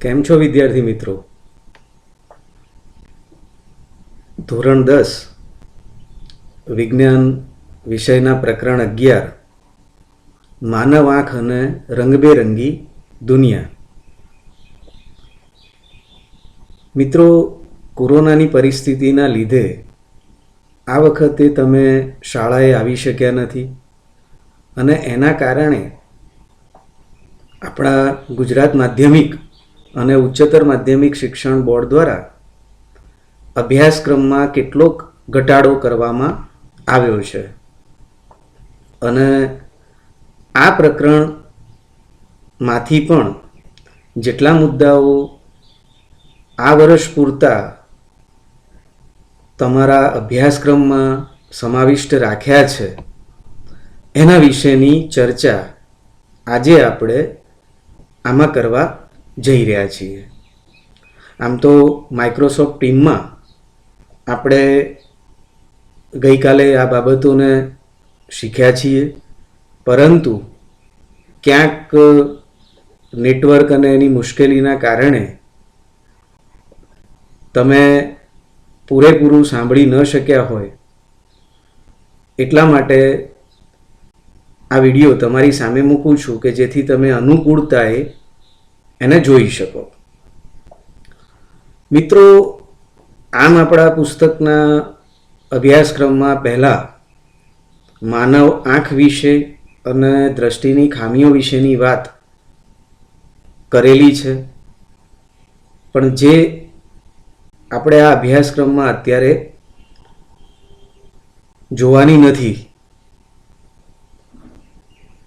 કેમ છો વિદ્યાર્થી મિત્રો? ધોરણ 10 વિજ્ઞાન વિષયના પ્રકરણ 11 માનવ આંખ અને રંગબેરંગી દુનિયા. મિત્રો, કોરોનાની પરિસ્થિતિના લીધે આ વખતે તમે શાળાએ આવી શક્યા નથી અને એના કારણે આપણા ગુજરાત માધ્યમિક અને ઉચ્ચતર માધ્યમિક શિક્ષણ બોર્ડ દ્વારા અભ્યાસક્રમમાં કેટલોક ઘટાડો કરવામાં આવ્યો છે અને આ પ્રકરણમાંથી પણ જેટલા મુદ્દાઓ આ વર્ષ પૂરતા તમારા અભ્યાસક્રમમાં સમાવિષ્ટ રાખ્યા છે એના વિશેની ચર્ચા આજે આપણે આમાં કરવા જઈ રહ્યા છીએ. આમ તો માઇક્રોસોફ્ટ ટીમમાં આપણે ગઈકાલે આ બાબતોને શીખ્યા છીએ, પરંતુ ક્યાંક નેટવર્ક અને એની મુશ્કેલીના કારણે તમે પૂરેપૂરું સાંભળી ન શક્યા હોય, એટલા માટે આ વિડીયો તમારી સામે મૂકું છું કે જેથી તમે અનુકૂળતાએ એને જોઈ શકો. મિત્રો, આમ આપણા પુસ્તકના અભ્યાસક્રમમાં પહેલાં માનવ આંખ વિશે અને દ્રષ્ટિની ખામીઓ વિશેની વાત કરેલી છે, પણ જે આપણે આ અભ્યાસક્રમમાં અત્યારે જોવાની નથી.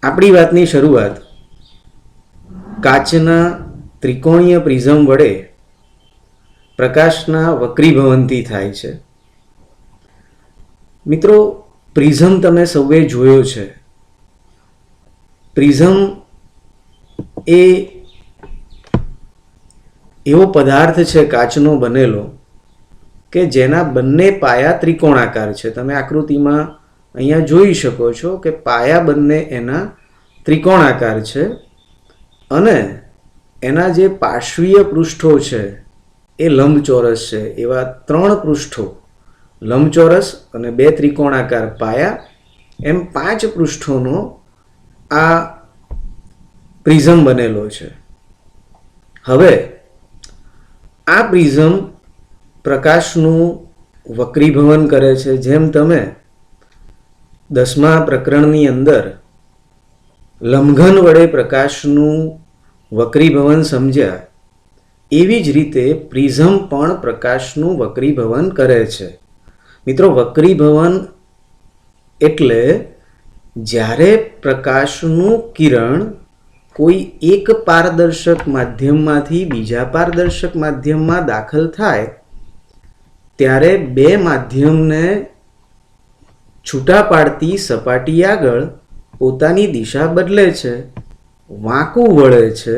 આપણી વાતની શરૂઆત કાચના ત્રિકોણીય પ્રિઝમ વડે પ્રકાશના વક્રીભવનથી થાય છે. મિત્રો, પ્રિઝમ તમે સૌએ જોયો છે. પ્રિઝમ એ એવો પદાર્થ છે કાચનો બનેલો કે જેના બંને પાયા ત્રિકોણાકાર છે. તમે આકૃતિમાં અહીંયા જોઈ શકો છો કે પાયા બંને એના ત્રિકોણાકાર છે અને એના જે પાર્શ્વીય પૃષ્ઠો છે એ લંબચોરસ છે. એવા 3 પૃષ્ઠો લંબચોરસ અને 2 ત્રિકોણાકાર પાયા, એમ 5 પૃષ્ઠોનો આ પ્રિઝમ બનેલો છે. હવે આ પ્રિઝમ પ્રકાશનું વક્રીભવન કરે છે. જેમ તમે 10મા પ્રકરણની અંદર લંબઘન વડે પ્રકાશનું વક્રીભવન સમજ્યા, એવી જ રીતે પ્રિઝમ પણ પ્રકાશનું વક્રીભવન કરે છે. મિત્રો, વક્રીભવન એટલે જ્યારે પ્રકાશનું કિરણ કોઈ એક પારદર્શક માધ્યમમાંથી બીજા પારદર્શક માધ્યમમાં દાખલ થાય ત્યારે બે માધ્યમને છૂટા પાડતી સપાટી આગળ પોતાની દિશા બદલે છે, વાંકું વળે છે,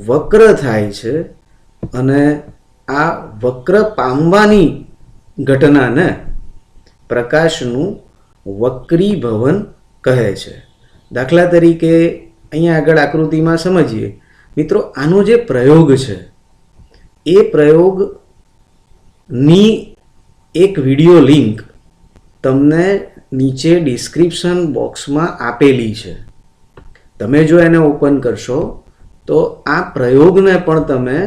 વક્ર થાય છે અને આ વક્ર પામવાની ઘટનાને પ્રકાશનું વક્રીભવન કહે છે. દાખલા તરીકે અહીંયા આગળ આકૃતિમાં સમજીએ. મિત્રો, આનો જે પ્રયોગ છે એ પ્રયોગની એક વિડીયો લિંક તમને નીચે ડિસ્ક્રિપ્શન બોક્સમાં આપેલી છે. તમે જો એને ઓપન કરશો તો આ પ્રયોગને પણ તમે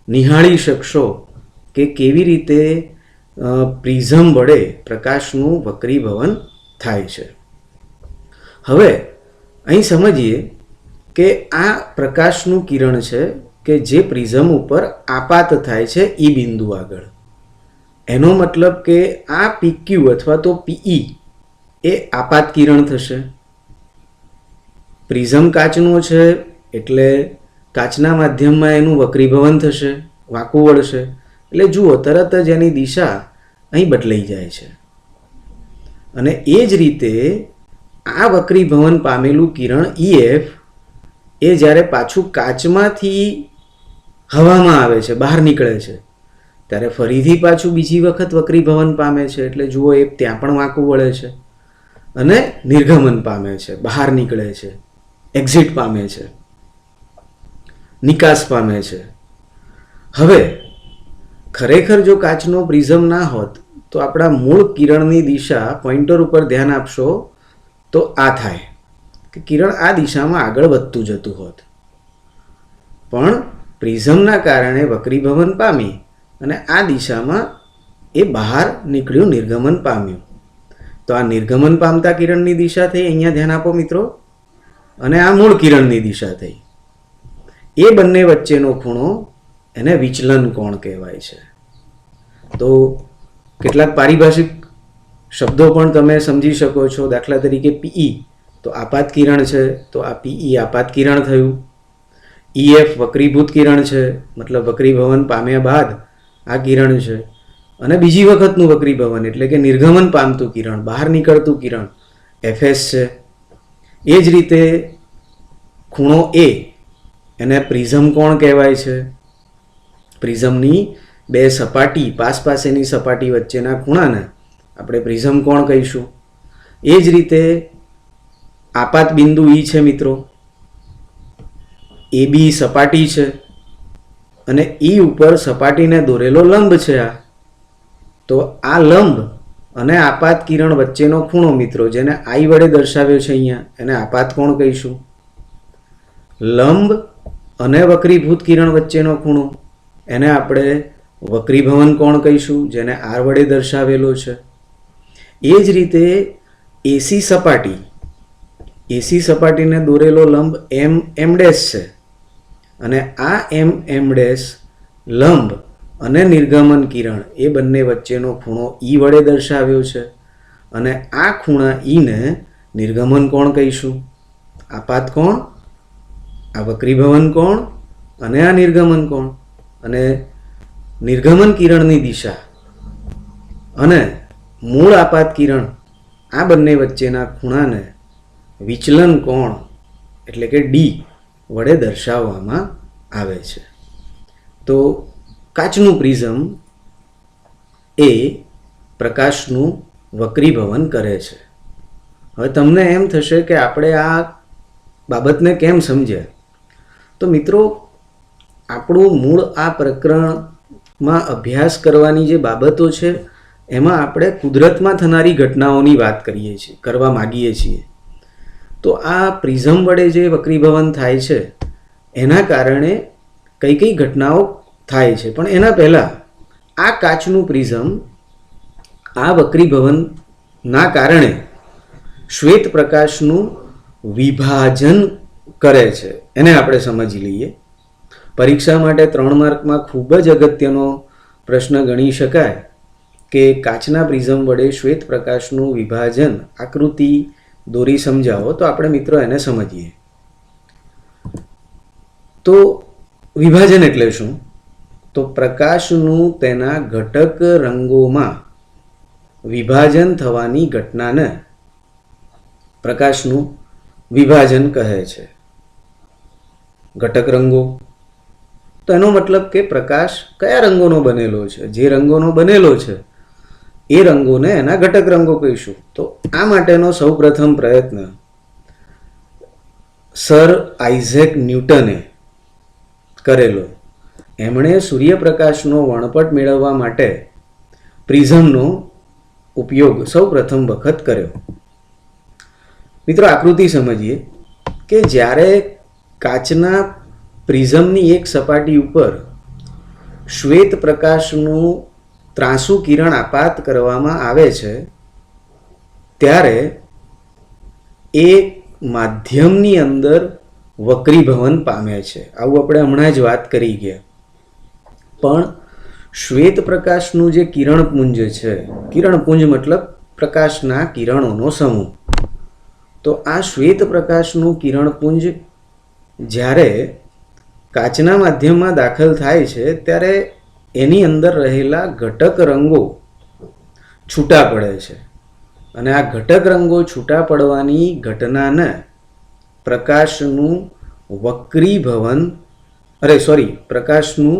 નિહાળી શકશો કે કેવી રીતે પ્રિઝમ વડે પ્રકાશનું વક્રીભવન થાય છે. હવે અહીં સમજીએ કે આ પ્રકાશનું કિરણ છે કે જે પ્રિઝમ ઉપર આપાત થાય છે E બિંદુ આગળ. એનો મતલબ કે આ PQ અથવા તો PE એ આપાત કિરણ થશે. પ્રિઝમ કાચનો છે એટલે કાચના માધ્યમમાં એનું વક્રીભવન થશે, વાંકું વળશે. એટલે જુઓ, તરત જ એની દિશા અહીં બદલાઈ જાય છે. અને એ જ રીતે આ વક્રીભવન પામેલું કિરણ EF એ જ્યારે પાછું કાચમાંથી હવામાં આવે છે, બહાર નીકળે છે, ત્યારે ફરીથી પાછું બીજી વખત વક્રીભવન પામે છે. એટલે જુઓ, એ ત્યાં પણ વાંકું વળે છે અને નિર્ગમન પામે છે, બહાર નીકળે છે, એક્ઝિટ પામે છે, નિકાસ પામે છે. હવે ખરેખર જો કાચનો પ્રિઝમ ના હોત તો આપણા મૂળ કિરણની દિશા પોઇન્ટર ઉપર ધ્યાન આપશો તો આ થાય કે કિરણ આ દિશામાં આગળ વધતું જતું હોત, પણ પ્રિઝમના કારણે વક્રીભવન પામી અને આ દિશામાં એ બહાર નીકળ્યું, નિર્ગમન પામ્યું. તો આ નિર્ગમન પામતા કિરણની દિશા થઈ, અહીંયા ધ્યાન આપો મિત્રો, અને આ મૂળ કિરણની દિશા થઈ. એ બંને વચ્ચેનો ખૂણો એને વિચલન કોણ કહેવાય છે. તો કેટલાક પારિભાષિક શબ્દો પણ તમે સમજી શકો છો. દાખલા તરીકે પીઈ તો આપાત કિરણ છે, તો આ પીઈ આપાત કિરણ થયું. ઈએફ વક્રીભૂત કિરણ છે, મતલબ વક્રીભવન પામ્યા બાદ આ કિરણ છે. અને બીજી વખતનું વક્રીભવન એટલે કે નિર્ગમન પામતું કિરણ, બહાર નીકળતું કિરણ એફએસ છે. એ જ રીતે ખૂણો એ એને પ્રિઝમ કોણ કહેવાય છે. પ્રિઝમની બે સપાટી, પાસેની સપાટી વચ્ચેના ખૂણાને આપણે પ્રિઝમ કોણ કહીશું. એ જ રીતે આપાત બિંદુ ઈ છે મિત્રો, એ બી સપાટી છે અને ઈ ઉપર સપાટીને દોરેલો લંબ છે આ. તો આ લંબ અને આપાત કિરણ વચ્ચેનો ખૂણો મિત્રો, જેને આઈ વડે દર્શાવ્યો છે અહીંયા, એને આપાત કોણ કહીશું. લંબ અને વક્રીભૂત કિરણ વચ્ચેનો ખૂણો એને આપણે વક્રીભવન કોણ કહીશું, જેને આર વડે દર્શાવેલો છે. એ જ રીતે એસી સપાટીને દોરેલો લંબ એમ ડેશ છે અને આ એમ ડેશ લંબ અને નિર્ગમન કિરણ એ બંને વચ્ચેનો ખૂણો ઈ વડે દર્શાવ્યો છે અને આ ખૂણા ઈને નિર્ગમન કોણ કહીશું. આપાત કોણ, આ વક્રીભવન કોણ અને આ નિર્ગમન કોણ. અને નિર્ગમન કિરણની દિશા અને મૂળ આપાત કિરણ આ બંને વચ્ચેના ખૂણાને વિચલન કોણ એટલે કે ડી વડે દર્શાવવામાં આવે છે. તો કાચનું પ્રિઝમ એ પ્રકાશનું વક્રીભવન કરે છે. હવે તમને એમ થશે કે આપણે આ બાબતને કેમ સમજ્યા. તો મિત્રો, આપણું મૂળ આ પ્રકરણમાં અભ્યાસ કરવાની જે બાબતો છે એમાં આપણે કુદરતમાં થનારી ઘટનાઓની વાત કરવા માગીએ છીએ. તો આ પ્રિઝમ વડે જે વક્રીભવન થાય છે એના કારણે કઈ કઈ ઘટનાઓ થાય છે. પણ એના પહેલાં આ કાચનું પ્રિઝમ આ વક્રીભવનના કારણે શ્વેત પ્રકાશનું વિભાજન કરે છે, એને આપણે સમજી લઈએ. પરીક્ષા માટે 3 માર્કમાં ખૂબ જ અગત્યનો પ્રશ્ન ગણી શકાય કે કાચના પ્રિઝમ વડે શ્વેત પ્રકાશનું વિભાજન, આકૃતિ દોરી સમજાવો. તો આપણે મિત્રો એને સમજીએ. તો વિભાજન એટલે શું? તો પ્રકાશનું તેના ઘટક રંગોમાં વિભાજન થવાની ઘટનાને પ્રકાશનું વિભાજન કહે છે. ઘટક રંગો, તો એનો મતલબ કે પ્રકાશ કયા રંગોનો બનેલો છે. જે રંગોનો બનેલો છે એ રંગોને એના ઘટક રંગો કહીશું. તો આ માટેનો સૌપ્રથમ પ્રયત્ન સર આઇઝેક ન્યૂટને કરેલો. એમણે સૂર્યપ્રકાશનો વર્ણપટ મેળવવા માટે પ્રિઝમનો ઉપયોગ સૌપ્રથમ વખત કર્યો. મિત્રો, આકૃતિ સમજીએ કે જ્યારે કાચના પ્રિઝમની એક સપાટી ઉપર શ્વેત પ્રકાશનું ત્રાંસુ કિરણ આપાત કરવામાં આવે છે ત્યારે એ માધ્યમની અંદર વક્રીભવન પામે છે. આવું આપણે હમણાં જ વાત કરી ગયા. પણ શ્વેત પ્રકાશનું જે કિરણપુંજ છે, કિરણપુંજ મતલબ પ્રકાશના કિરણોનો સમૂહ. તો આ શ્વેત પ્રકાશનું કિરણપુંજ જ્યારે કાચના માધ્યમમાં દાખલ થાય છે ત્યારે એની અંદર રહેલા ઘટક રંગો છૂટા પડે છે અને આ ઘટક રંગો છૂટા પડવાની ઘટનાને પ્રકાશનું પ્રકાશનું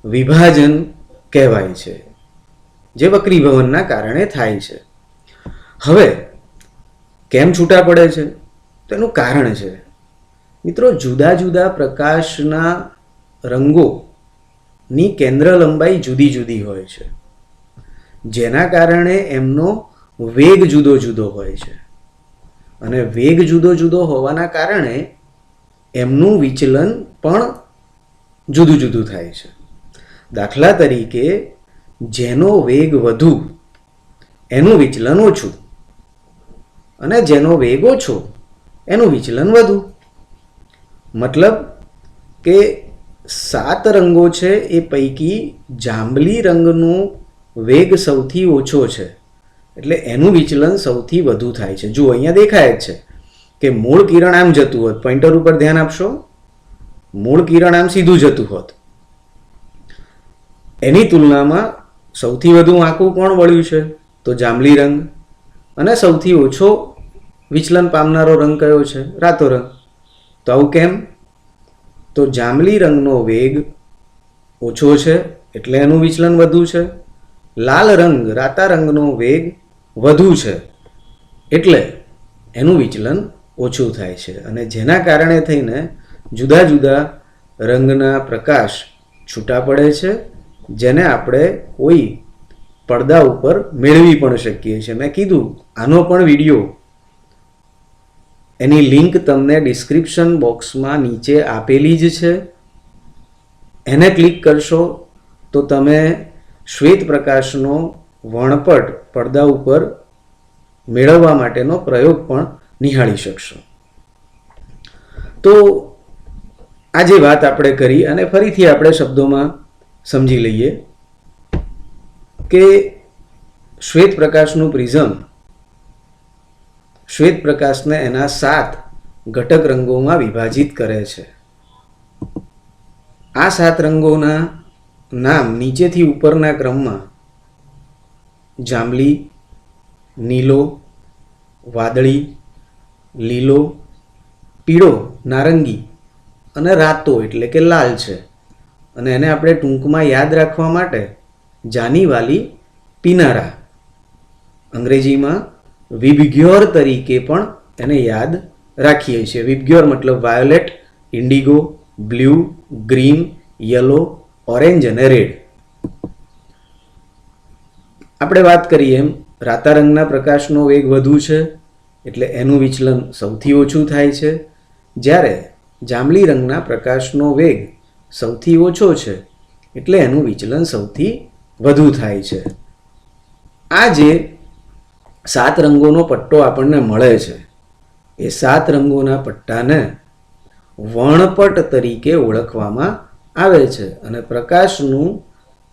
વિભાજન કહેવાય છે, જે વક્રીભવનના કારણે થાય છે. હવે કેમ છૂટા પડે છે? તેનું કારણ છે મિત્રો, જુદા જુદા પ્રકાશના રંગો ની કેન્દ્ર લંબાઈ જુદી જુદી હોય છે, જેના કારણે એમનો વેગ જુદો જુદો હોય છે, અને વેગ જુદો જુદો હોવાના કારણે એમનું વિચલન પણ જુદું જુદું થાય છે. દાખલા તરીકે જેનો વેગ વધુ એનું વિચલન ઓછું, અને જેનો વેગ ઓછો એનું વિચલન વધુ. મતલબ કે 7 રંગો છે એ પૈકી જાંબલી રંગનો વેગ સૌથી ઓછો છે, એટલે એનું વિચલન સૌથી વધુ થાય છે. જુઓ અહીંયા દેખાય જ છે કે મૂળ કિરણ આમ જતું હોત, પોઈન્ટર ઉપર ધ્યાન આપશો, મૂળ કિરણ આમ સીધું જતું હોત, એની તુલનામાં સૌથી વધુ આંકું કોણ વળ્યું છે? તો જાંબલી રંગ. અને સૌથી ઓછો વિચલન પામનારો રંગ કયો છે? રાતો રંગ. તો આવું કેમ? તો જાંબલી રંગનો વેગ ઓછો છે એટલે એનું વિચલન વધુ છે, લાલ રંગ રાતા રંગનો વેગ વધુ છે એટલે એનું વિચલન ઓછું થાય છે, અને જેના કારણે થઈને જુદા જુદા રંગના પ્રકાશ છૂટા પડે છે, જેને આપણે કોઈ પડદા ઉપર મેળવી પણ શકીએ છીએ. મેં કીધું આનો પણ વિડીયો, એની લિંક તમને ડિસ્ક્રિપ્શન બોક્સમાં નીચે આપેલી જ છે. એને ક્લિક કરશો તો તમે શ્વેત પ્રકાશનો વર્ણપટ પડદા ઉપર મેળવવા માટેનો પ્રયોગ પણ નિહાળી શકશો. તો આ જે વાત આપણે કરી, અને ફરીથી આપણે શબ્દોમાં સમજી લઈએ કે શ્વેત પ્રકાશનું પ્રિઝમ શ્વેત પ્રકાશને એના 7 ઘટક રંગોમાં વિભાજિત કરે છે. આ 7 રંગોના નામ નીચેથી ઉપરના ક્રમમાં જાંબલી, નીલો, વાદળી, લીલો, પીળો, નારંગી અને રાતો એટલે કે લાલ છે. અને એને આપણે ટૂંકમાં યાદ રાખવા માટે જાનીવાલી પિનારા, અંગ્રેજીમાં વિબગ્યોર તરીકે પણ એને યાદ રાખીએ છીએ. વિબગ્યોર મતલબ violet, Indigo, blue, green, yellow, orange અને રેડ. આપણે વાત કરીએ એમ રાતા રંગના પ્રકાશનો વેગ વધુ છે એટલે એનું વિચલન સૌથી ઓછું થાય છે, જ્યારે જાંબલી રંગના પ્રકાશનો વેગ સૌથી ઓછો છે એટલે એનું વિચલન સૌથી વધુ થાય છે. આ જે 7 રંગોનો પટ્ટો આપણને મળે છે એ 7 રંગોના પટ્ટાને વર્ણપટ તરીકે ઓળખવામાં આવે છે, અને પ્રકાશનું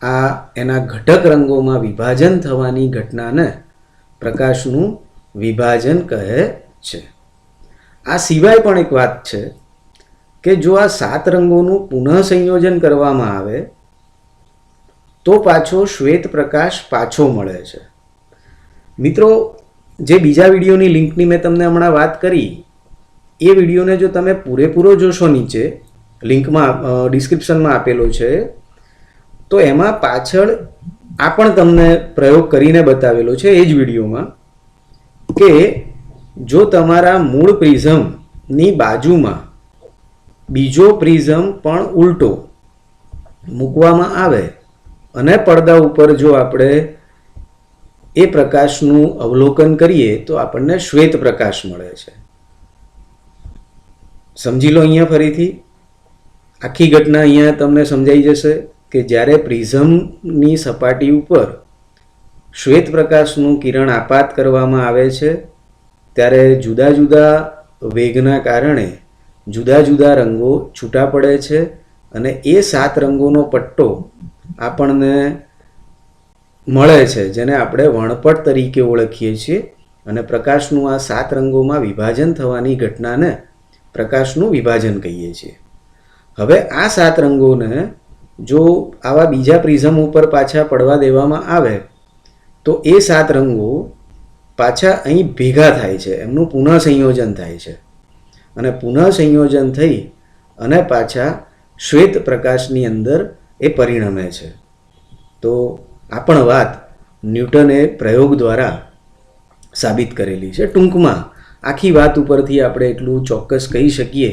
આ એના ઘટક રંગોમાં વિભાજન થવાની ઘટનાને પ્રકાશનું વિભાજન કહે છે. આ સિવાય પણ એક વાત છે કે જો આ 7 રંગોનું પુનઃ સંયોજન કરવામાં આવે તો પાછો શ્વેત પ્રકાશ પાછો મળે છે. મિત્રો, જે બીજા વિડીયોની લિંકની મેં તમને હમણાં વાત કરી, એ વિડીયોને જો તમે પૂરેપૂરો જોશો, નીચે લિંકમાં ડિસ્ક્રિપ્શનમાં આપેલો છે, તો એમાં પાછળ આ પણ તમને પ્રયોગ કરીને બતાવેલો છે એ જ વિડીયોમાં, કે જો તમારા મૂળ પ્રિઝમની બાજુમાં બીજો પ્રિઝમ પણ ઉલટો મૂકવામાં આવે અને પડદા ઉપર જો આપણે એ પ્રકાશનું અવલોકન કરીએ તો આપણને શ્વેત પ્રકાશ મળે છે. સમજી લો અહીંયા ફરીથી આખી ઘટના અહીંયા તમને સમજાઈ જશે કે જ્યારે પ્રિઝમની સપાટી ઉપર શ્વેત પ્રકાશનું કિરણ આપાત કરવામાં આવે છે ત્યારે જુદા જુદા વેગના કારણે જુદા જુદા રંગો છૂટા પડે છે, અને એ 7 રંગોનો પટ્ટો આપણને મળે છે, જેને આપણે વર્ણપટ તરીકે ઓળખીએ છીએ. અને પ્રકાશનું આ 7 રંગોમાં વિભાજન થવાની ઘટનાને પ્રકાશનું વિભાજન કહીએ છીએ. હવે આ 7 રંગોને જો આવા બીજા પ્રિઝમ ઉપર પાછા પડવા દેવામાં આવે તો એ 7 રંગો પાછા અહીં ભેગા થાય છે, એમનું પુનઃ સંયોજન થાય છે, અને પુનઃ સંયોજન થઈ અને પાછા શ્વેત પ્રકાશની અંદર એ પરિણમે છે. તો આ પણ વાત ન્યૂટને પ્રયોગ દ્વારા સાબિત કરેલી છે. ટૂંકમાં આખી વાત ઉપરથી આપણે એટલું ચોક્કસ કહી શકીએ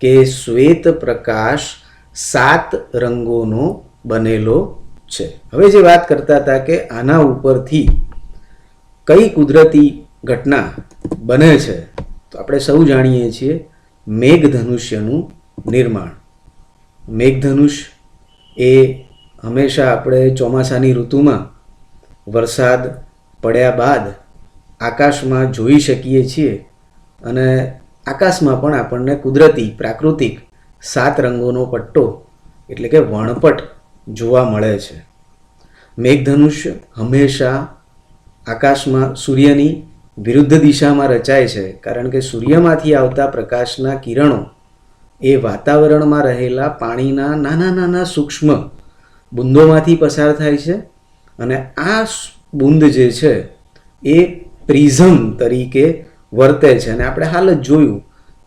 કે શ્વેત પ્રકાશ 7 રંગોનો બનેલો છે. હવે જે વાત કરતા હતા કે આના ઉપરથી કઈ કુદરતી ઘટના બને છે, તો આપણે સૌ જાણીએ છીએ મેઘધનુષ્યનું નિર્માણ. મેઘધનુષ એ હંમેશા આપણે ચોમાસાની ઋતુમાં વરસાદ પડ્યા બાદ આકાશમાં જોઈ શકીએ છીએ અને આકાશમાં પણ આપણને કુદરતી પ્રાકૃતિક 7 રંગોનો પટ્ટો એટલે કે વર્ણપટ જોવા મળે છે. મેઘધનુષ્ય હંમેશા આકાશમાં સૂર્યની વિરુદ્ધ દિશામાં રચાય છે, કારણ કે સૂર્યમાંથી આવતા પ્રકાશના કિરણો એ વાતાવરણમાં રહેલા પાણીના નાના નાના સૂક્ષ્મ બુંદોમાંથી પસાર થાય છે અને આ બુંદ જે છે એ પ્રિઝમ તરીકે વર્તે છે. અને આપણે હાલ જ જોયું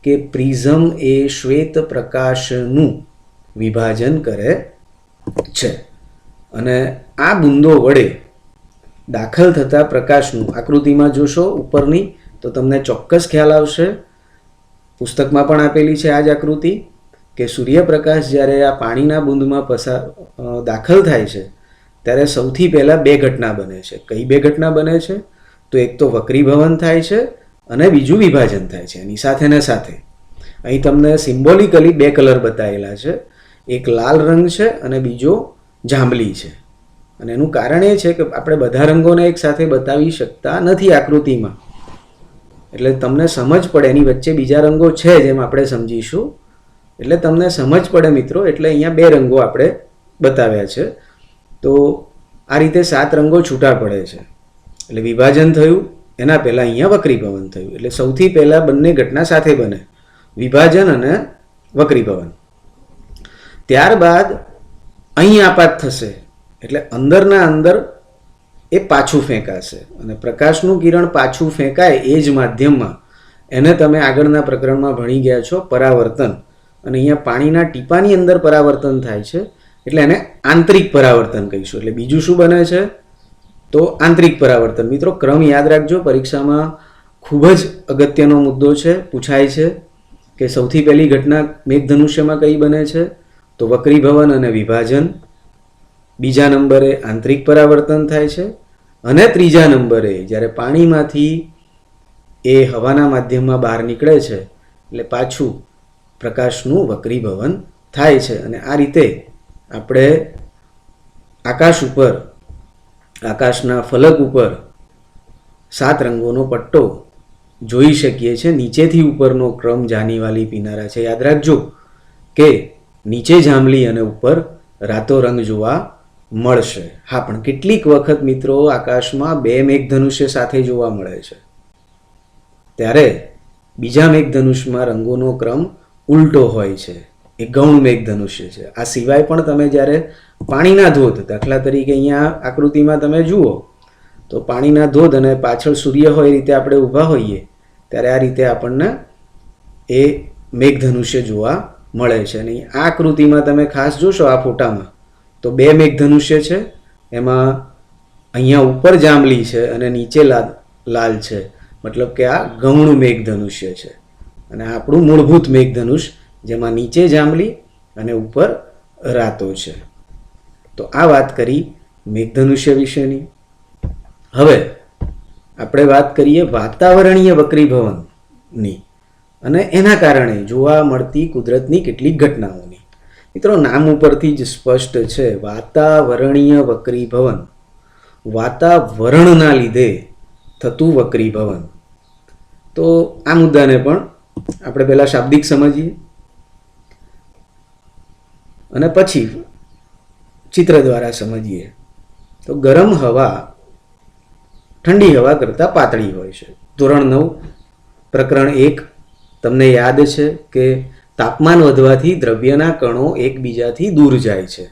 કે પ્રિઝમ એ શ્વેત પ્રકાશનું વિભાજન કરે છે અને આ બુંદો વડે દાખલ થતા પ્રકાશનું આકૃતિમાં જોશો ઉપરની તો તમને ચોક્કસ ખ્યાલ આવશે. પુસ્તકમાં પણ આપેલી છે આ જ આકૃતિ કે સૂર્યપ્રકાશ જ્યારે આ પાણીના બુંદમાં દાખલ થાય છે ત્યારે સૌથી પહેલાં 2 ઘટના બને છે. કઈ 2 ઘટના બને છે? તો એક તો વક્રીભવન થાય છે અને બીજું વિભાજન થાય છે. એની સાથે ને સાથે અહીં તમને સિમ્બોલિકલી 2 કલર બતાવેલા છે. એક લાલ રંગ છે અને બીજો જાંબલી છે. અને એનું કારણ એ છે કે આપણે બધા રંગોને એક સાથે બતાવી શકતા નથી આકૃતિમાં, એટલે તમને સમજ પડે. એની વચ્ચે બીજા રંગો છે જેમ આપણે સમજીશું, એટલે તમને સમજ પડે મિત્રો. એટલે અહીંયા 2 રંગો આપણે બતાવ્યા છે. તો આ રીતે 7 રંગો છૂટા પડે છે. એટલે વિભાજન થયું, એના પહેલાં અહીંયા વક્રીભવન થયું. એટલે સૌથી પહેલાં બંને ઘટના સાથે બને, વિભાજન અને વક્રીભવન. ત્યારબાદ અહીં આપાત થશે, એટલે અંદરના અંદર એ પાછું ફેંકાશે અને પ્રકાશનું કિરણ પાછું ફેંકાય એ જ માધ્યમમાં, એને તમે આગળના પ્રકરણમાં ભણી ગયા છો પરાવર્તન. અને અહીંયા પાણીના ટીપાની અંદર પરાવર્તન થાય છે એટલે એને આંતરિક પરાવર્તન કહીશું. એટલે બીજું શું બને છે? તો આંતરિક પરાવર્તન. મિત્રો ક્રમ યાદ રાખજો, પરીક્ષામાં ખૂબ જ અગત્યનો મુદ્દો છે, પૂછાય છે કે સૌથી પહેલી ઘટના મેઘધનુષ્યમાં કઈ બને છે? તો વક્રીભવન અને વિભાજન. બીજા નંબરે આંતરિક પરાવર્તન થાય છે અને ત્રીજા નંબરે જ્યારે પાણીમાંથી એ હવાના માધ્યમમાં બહાર નીકળે છે એટલે પાછું પ્રકાશનું વક્રીભવન થાય છે. અને આ રીતે આપણે આકાશ ઉપર, આકાશના ફલક ઉપર 7 રંગોનો પટ્ટો જોઈ શકીએ છીએ. નીચેથી ઉપરનો ક્રમ જાનીવાલી પીનારા છે. યાદ રાખજો કે નીચે જાંબલી અને ઉપર રાતો રંગ જોવા મળશે. હા, પણ કેટલીક વખત મિત્રો આકાશમાં 2 મેઘધનુષ્ય સાથે જોવા મળે છે, ત્યારે બીજા મેઘધનુષ્યમાં રંગોનો ક્રમ ઉલટો હોય છે, એ ગૌણ મેઘધનુષ્ય છે. આ સિવાય પણ તમે જ્યારે પાણીના ધોધ, દાખલા તરીકે અહીંયા આકૃતિમાં તમે જુઓ તો પાણીના ધોધ અને પાછળ સૂર્ય હોય એ રીતે આપણે ઊભા હોઈએ ત્યારે આ રીતે આપણને એ મેઘધનુષ્ય જોવા મળે છે. અને આ આકૃતિમાં તમે ખાસ જોશો આ ફોટામાં તો 2 મેઘધનુષ્ય છે. એમાં અહીંયા ઉપર જાંબલી છે અને નીચે લાલ છે, મતલબ કે આ ગૌણ મેઘધનુષ્ય છે. અને આપણું મૂળભૂત મેઘધનુષ જેમાં નીચે જાંબલી અને ઉપર રાતો છે. તો આ વાત કરી મેઘધનુષ્ય વિશેની. હવે આપણે વાત કરીએ વાતાવરણીય વક્રીભવનની અને એના કારણે જોવા મળતી કુદરતની કેટલીક ઘટનાઓની. મિત્રો નામ ઉપરથી જ સ્પષ્ટ છે, વાતાવરણીય વક્રીભવન, વાતાવરણના લીધે થતું વક્રીભવન. તો આ મુદ્દાને પણ આપણે પહેલાં શાબ્દિક સમજીએ અને પછી ચિત્ર દ્વારા સમજીએ. તો ગરમ હવા ઠંડી હવા કરતાં પાતળી હોય છે. ધોરણ 9 પ્રકરણ 1 તમને યાદ છે કે તાપમાન વધવાથી દ્રવ્યના કણો એકબીજાથી દૂર જાય છે,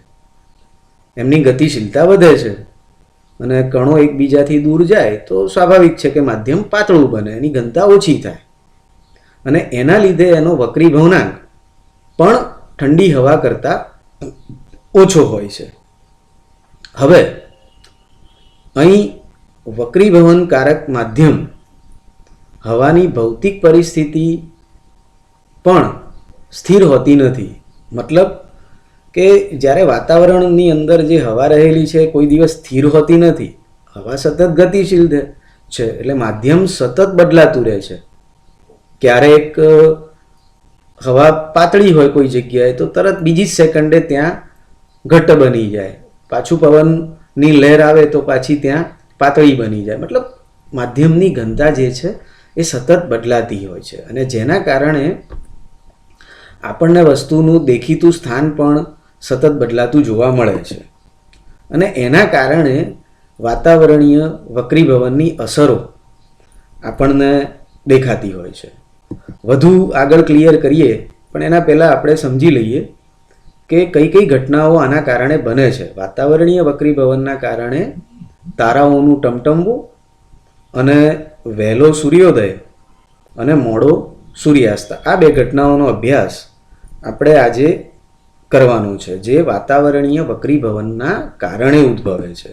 એમની ગતિશીલતા વધે છે અને કણો એકબીજાથી દૂર જાય તો સ્વાભાવિક છે કે માધ્યમ પાતળું બને, એની ઘનતા ઓછી થાય અને એના લીધે એનો વક્રીભવનાંક પણ ઠંડી હવા કરતાં ઓછો હોય છે. હવે અહીં વક્રીભવનકારક માધ્યમ હવાની ભૌતિક પરિસ્થિતિ પણ સ્થિર હોતી નથી. મતલબ કે જ્યારે વાતાવરણની અંદર જે હવા રહેલી છે કોઈ દિવસ સ્થિર હોતી નથી, હવા સતત ગતિશીલ છે, એટલે માધ્યમ સતત બદલાતું રહે છે. ક્યારેક હવા પાતળી હોય કોઈ જગ્યાએ તો તરત બીજી જ સેકન્ડે ત્યાં ઘટ્ટ બની જાય, પાછું પવનની લહેર આવે તો પાછી ત્યાં પાતળી બની જાય. મતલબ માધ્યમની ઘનતા જે છે એ સતત બદલાતી હોય છે, અને જેના કારણે આપણને વસ્તુનું દેખીતું સ્થાન પણ સતત બદલાતું જોવા મળે છે. અને એના કારણે વાતાવરણીય વક્રીભવનની અસરો આપણને દેખાતી હોય છે. વધુ આગળ ક્લિયર કરીએ પણ એના પહેલાં આપણે સમજી લઈએ કે કઈ કઈ ઘટનાઓ આના કારણે બને છે. વાતાવરણીય વક્રીભવનના કારણે તારાઓનું ટમટમવું અને વહેલો સૂર્યોદય અને મોડો સૂર્યાસ્ત, આ બે ઘટનાઓનો અભ્યાસ આપણે આજે કરવાનો છે, જે વાતાવરણીય વક્રીભવનના કારણે ઉદ્ભવે છે.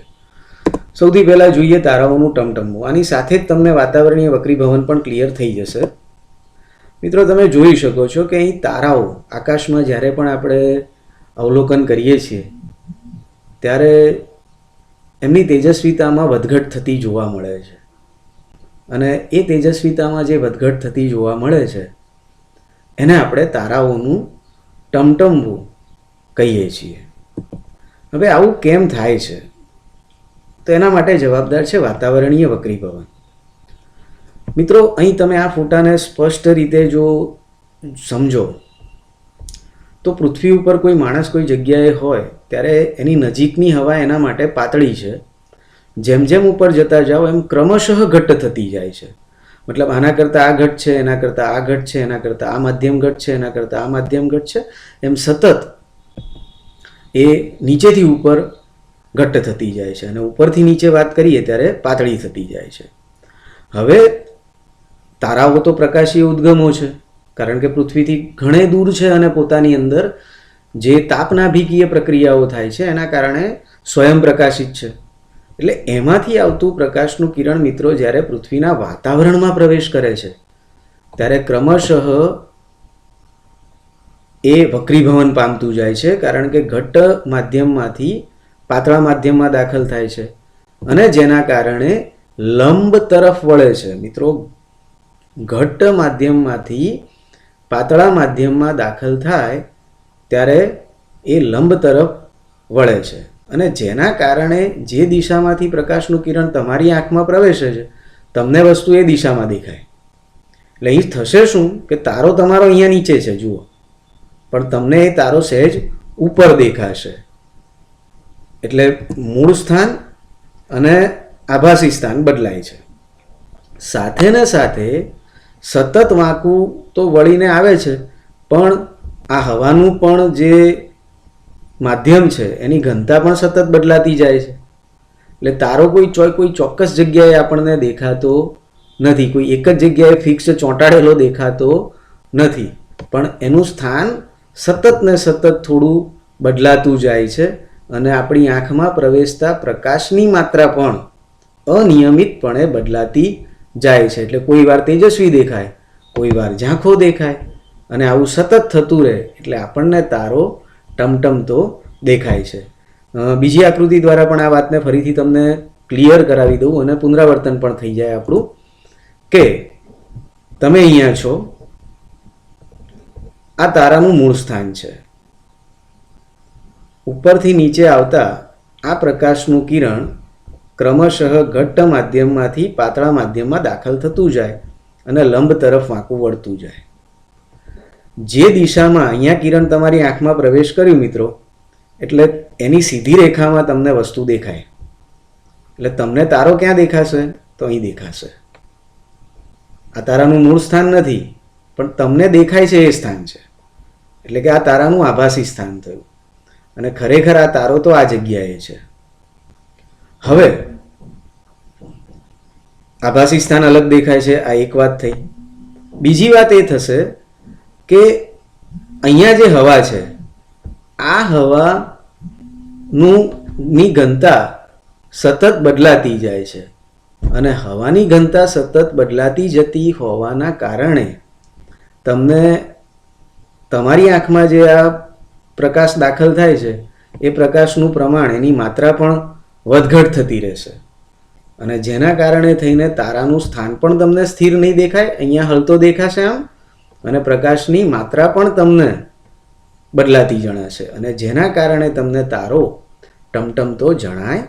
સૌથી પહેલાં જોઈએ તારાઓનું ટમટમવું. આની સાથે જ તમને વાતાવરણીય વક્રીભવન પણ ક્લિયર થઈ જશે. મિત્રો, તમે જોઈ શકો છો કે અહીં તારાઓ આકાશમાં જ્યારે પણ આપણે અવલોકન કરીએ છીએ ત્યારે એમની તેજસ્વીતામાં વધઘટ થતી જોવા મળે છે, અને એ તેજસ્વીતામાં જે વધઘટ થતી જોવા મળે છે એને આપણે તારાઓનું ટમટમવું કહીએ છીએ. હવે આવું કેમ થાય છે? તો એના માટે જવાબદાર છે વાતાવરણીય વક્રીભવન. મિત્રો, અહીં તમે આ ફોટાને સ્પષ્ટ રીતે જો સમજો તો પૃથ્વી ઉપર કોઈ માણસ કોઈ જગ્યાએ હોય ત્યારે એની નજીકની હવા એના માટે પાતળી છે. જેમ જેમ ઉપર જતા જાઓ એમ ક્રમશઃ ઘટ્ટ થતી જાય છે. મતલબ આના કરતાં આ ઘટ છે, એના કરતાં આ ઘટ છે, એના કરતાં આ માધ્યમ ઘટ છે, એના કરતાં આ માધ્યમ ઘટ છે, એમ સતત એ નીચેથી ઉપર ઘટ્ટ થતી જાય છે, અને ઉપરથી નીચે વાત કરીએ ત્યારે પાતળી થતી જાય છે. હવે તારાઓ તો પ્રકાશીય ઉદ્ગમો છે, કારણ કે પૃથ્વીથી ઘણે દૂર છે અને પોતાની અંદર જે તાપનાભિકીય પ્રક્રિયાઓ થાય છે એના કારણે સ્વયં પ્રકાશિત છે. એટલે એમાંથી આવતું પ્રકાશનું કિરણ મિત્રો જ્યારે પૃથ્વીના વાતાવરણમાં પ્રવેશ કરે છે ત્યારે ક્રમશઃ એ વક્રીભવન પામતું જાય છે, કારણ કે ઘટ્ટ માધ્યમમાંથી પાતળા માધ્યમમાં દાખલ થાય છે, અને જેના કારણે લંબ તરફ વળે છે. મિત્રો, ઘટ્ટ માધ્યમમાંથી પાતળા માધ્યમમાં દાખલ થાય ત્યારે એ લંબ તરફ વળે છે, અને જેના કારણે જે દિશામાંથી પ્રકાશનું કિરણ તમારી આંખમાં પ્રવેશે છે તમને વસ્તુ એ દિશામાં દેખાય. એટલે અહીં થશે શું કે તારો તમારો અહીંયા નીચે છે જુઓ, પણ તમને એ તારો સહેજ ઉપર દેખાશે. એટલે મૂળ સ્થાન અને આભાસી સ્થાન બદલાય છે. સાથે ને સાથે સતત વાંકું તો વળીને આવે છે, પણ આ હવાનું પણ જે માધ્યમ છે એની ઘનતા પણ સતત બદલાતી જાય છે. એટલે તારો કોઈ ચોક્કસ જગ્યાએ આપણને દેખાતો નથી, કોઈ એક જ જગ્યાએ ફિક્સ ચોંટાડેલો દેખાતો નથી, પણ એનું સ્થાન સતત ને સતત થોડું બદલાતું જાય છે, અને આપણી આંખમાં પ્રવેશતા પ્રકાશની માત્રા પણ અનિયમિતપણે બદલાતી જાય છે. એટલે કોઈ વાર તેજસ્વી દેખાય, કોઈ વાર ઝાંખો દેખાય, અને આવું સતત થતું રહે એટલે આપણને તારો ટમટમતો દેખાય છે. બીજી આકૃતિ દ્વારા પણ આ વાતને ફરીથી તમને ક્લિયર કરાવી દઉં અને પુનરાવર્તન પણ થઈ જાય આપણું, કે તમે અહીંયા છો, આ તારાનું મૂળ સ્થાન છે. ઉપરથી નીચે આવતા આ પ્રકાશનું કિરણ ક્રમશઃ ઘટ્ટ માધ્યમમાંથી પાતળા માધ્યમમાં દાખલ થતું જાય અને લંબ તરફ વાંકું વળતું જાય. જે દિશામાં અહીંયા કિરણ તમારી આંખમાં પ્રવેશ કર્યું મિત્રો, એટલે એની સીધી રેખામાં તમને વસ્તુ દેખાય. એટલે તમને તારો ક્યાં દેખાશે? તો અહીં દેખાશે. આ તારાનું મૂળ સ્થાન નથી, પણ તમને દેખાય છે એ સ્થાન છે. એટલે કે આ તારાનું આભાસી સ્થાન થયું, અને ખરેખર આ તારો તો આ જગ્યાએ છે. હવે આભાસી સ્થાન અલગ દેખાય છે, આ એક વાત થઈ. બીજી વાત એ થશે કે અહીંયા જે હવા છે, આ હવાની ઘનતા સતત બદલાતી જાય છે, અને હવાની ઘનતા સતત બદલાતી જતી હોવાના કારણે તમને તમારી આંખમાં જે આ પ્રકાશ દાખલ થાય છે એ પ્રકાશનું પ્રમાણ, એની માત્રા પણ વધઘટ થતી રહેશે અને જેના કારણે થઈને તારાનું સ્થાન પણ તમને સ્થિર નહીં દેખાય, અહીંયા હલતો દેખાશે આમ, અને પ્રકાશની માત્રા પણ તમને બદલાતી જણાશે અને જેના કારણે તમને તારો ટમટમતો જણાય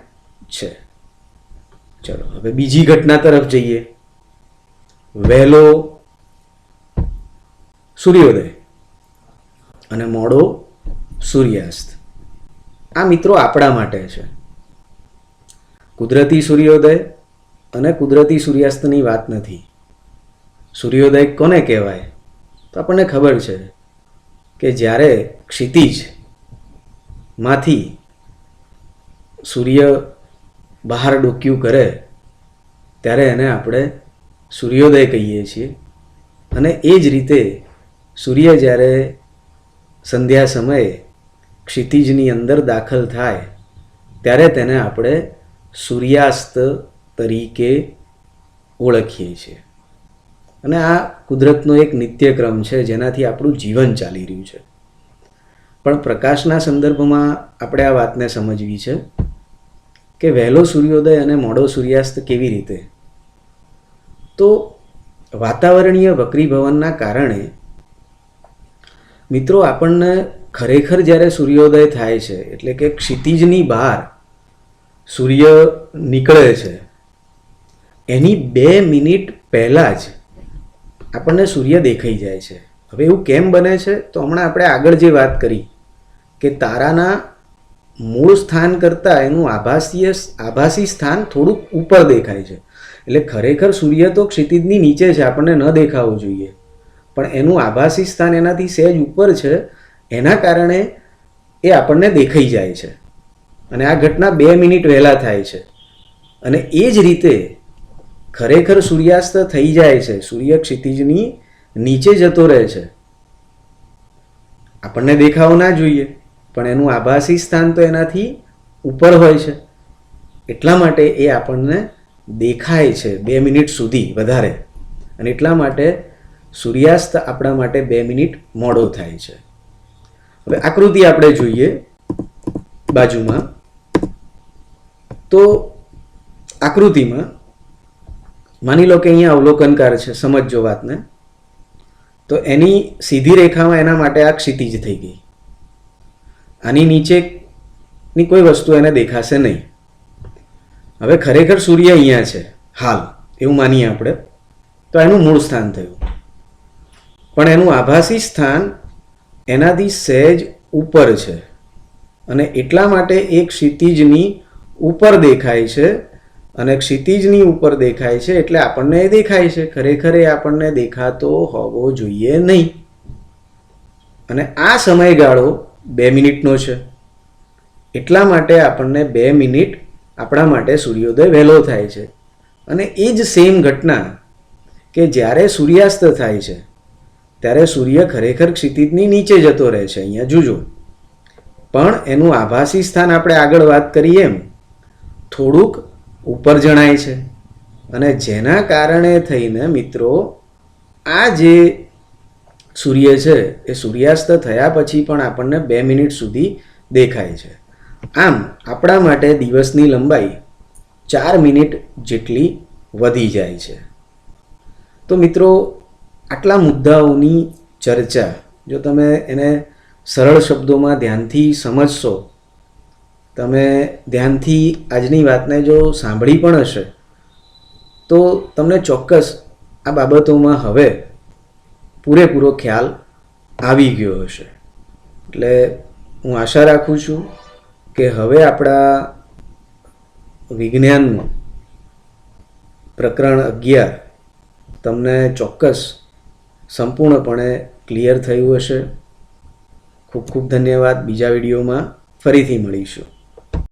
છે. ચલો હવે બીજી ઘટના તરફ જઈએ. વહેલો સૂર્યોદય અને મોડો સૂર્યાસ્ત. આ મિત્રો આપણા માટે છે. કુદરતી સૂર્યોદય અને કુદરતી સૂર્યાસ્તની વાત નથી. સૂર્યોદય કોને કહેવાય? તો આપણને ખબર છે કે જ્યારે ક્ષિતિજમાંથી સૂર્ય બહાર ડોક્યું કરે ત્યારે એને આપણે સૂર્યોદય કહીએ છીએ અને એ જ રીતે સૂર્ય જ્યારે સંધ્યા સમયે ક્ષિતિજની અંદર દાખલ થાય ત્યારે તેને આપણે સૂર્યાસ્ત તરીકે ઓળખીએ છીએ. અને આ કુદરતનો એક નિત્યક્રમ છે જેનાથી આપણું જીવન ચાલી રહ્યું છે. પણ પ્રકાશના સંદર્ભમાં આપણે આ વાતને સમજવી છે કે વહેલો સૂર્યોદય અને મોડો સૂર્યાસ્ત કેવી રીતે? તો વાતાવરણીય વક્રીભવનના કારણે મિત્રો આપણને ખરેખર જ્યારે સૂર્યોદય થાય છે એટલે કે ક્ષિતિજની બહાર સૂર્ય નીકળે છે એની 2 મિનિટ પહેલાં જ આપણને સૂર્ય દેખાઈ જાય છે. હવે એવું કેમ બને છે? તો હમણાં આપણે આગળ જે વાત કરી કે તારાના મૂળ સ્થાન કરતાં એનું આભાસી સ્થાન થોડુંક ઉપર દેખાય છે. એટલે ખરેખર સૂર્ય તો ક્ષિતિજની નીચે છે, આપણને ન દેખાવો જોઈએ, પણ એનું આભાસી સ્થાન એનાથી સહેજ ઉપર છે, એના કારણે એ આપણને દેખાઈ જાય છે અને આ ઘટના 2 મિનિટ વહેલા થાય છે. અને એ જ રીતે ખરેખર સૂર્યાસ્ત થઈ જાય છે, સૂર્ય ક્ષિતિજની નીચે જતો રહે છે, આપણને દેખાવો ના જોઈએ પણ એનું આભાસી સ્થાન તો એનાથી ઉપર હોય છે, એટલા માટે એ આપણને દેખાય છે 2 મિનિટ સુધી વધારે અને એટલા માટે સૂર્યાસ્ત આપણા માટે 2 મિનિટ મોડો થાય છે. હવે આકૃતિ આપણે જોઈએ બાજુમાં. તો આકૃતિમાં માની લો કે અહીંયા અવલોકનકાર છે, સમજજો વાતને. તો એની સીધી રેખામાં એના માટે આ ક્ષિતિજ થઈ ગઈ. આની નીચેની કોઈ વસ્તુ એને દેખાશે નહીં. હવે ખરેખર સૂર્ય અહીંયા છે હાલ, એવું માનીએ આપણે, તો એનું મૂળ સ્થાન થયું, પણ એનું આભાસી સ્થાન એનાથી સહેજ ઉપર છે અને એટલા માટે એ ક્ષિતિજની ઉપર દેખાય છે અને ક્ષિતિજની ઉપર દેખાય છે એટલે આપણને એ દેખાય છે. ખરેખર એ આપણને દેખાતો હોવો જોઈએ નહીં. અને આ સમયગાળો 2 મિનિટનો છે એટલા માટે આપણને 2 મિનિટ આપણા માટે સૂર્યોદય વહેલો થાય છે. અને એ જ સેમ ઘટના કે જ્યારે સૂર્યાસ્ત થાય છે ત્યારે સૂર્ય ખરેખર ક્ષિતિજની નીચે જતો રહે છે, અહીંયા જોજો, પણ એનું આભાસી સ્થાન આપણે આગળ વાત કરીએ એમ થોડુંક ઉપર જણાય છે અને જેના કારણે થઈને મિત્રો આ જે સૂર્ય છે એ સૂર્યાસ્ત થયા પછી પણ આપણને 2 મિનિટ સુધી દેખાય છે. આમ આપણા માટે દિવસની લંબાઈ 4 મિનિટ જેટલી વધી જાય છે. તો મિત્રો આટલા મુદ્દાઓની ચર્ચા જો તમે એને સરળ શબ્દોમાં ધ્યાનથી સમજશો, તમે ધ્યાનથી આજની વાતને જો સાંભળી પણ હશે તો તમને ચોક્કસ આ બાબતોમાં હવે પૂરેપૂરો ખ્યાલ આવી ગયો હશે. એટલે હું આશા રાખું છું કે હવે આપણા વિજ્ઞાનનું પ્રકરણ 11 તમને ચોક્કસ સંપૂર્ણપણે ક્લિયર થયું હશે. ખૂબ ખૂબ ધન્યવાદ. બીજા વિડીયોમાં ફરીથી મળીશું.